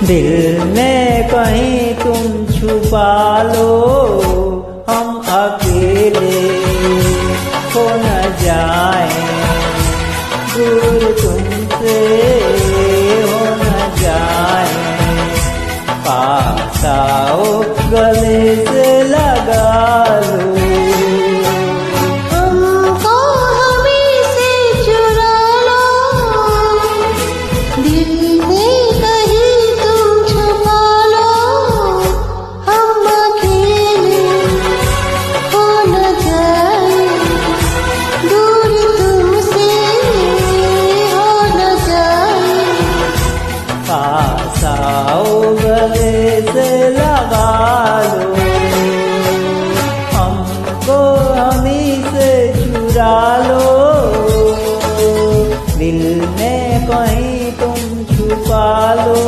दिल में कहीं तुम छुपा लो, हम अकेले हो न जाए, दूर तुमसे हो न जाए। पास आओ गले से लगा लो, हमको हमें से चुरा लो, दिल में कहीं तुम छुपा लो, हम अकेले हो न जाए, दूर तुमसे हो न जाए। पास आओ गले से लगा लो, हमको हमी से चुरा लो, दिल में कहीं तुम छुपा लो।